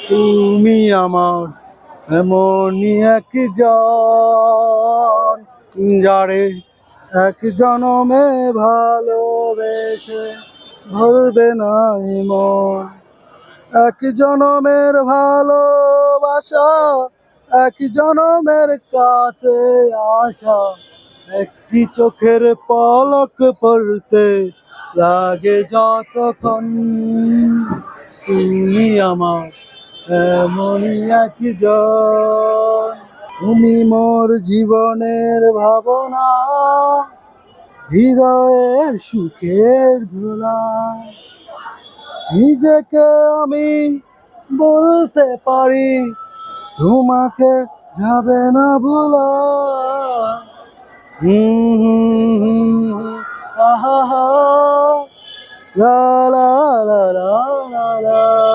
তুমি আমার এমনই একজন, যারে এক জনমে ভালোবেসে ভরবে না এ মন। এক জনমের ভালোবাসা, এক জনমের কাছে আসা, একটি চোখের পলক পড়তে লাগে যতক্ষণ। তুমি আমার এমনই একজন, তুমি মোর জীবনের ভাবনা, হৃদয়ের সুখের ধুলা। নিজেকে আমি বলতে পারি, তোমাকে যাবে না ভোলা। আহা হা, লা লা লা লা লা লা।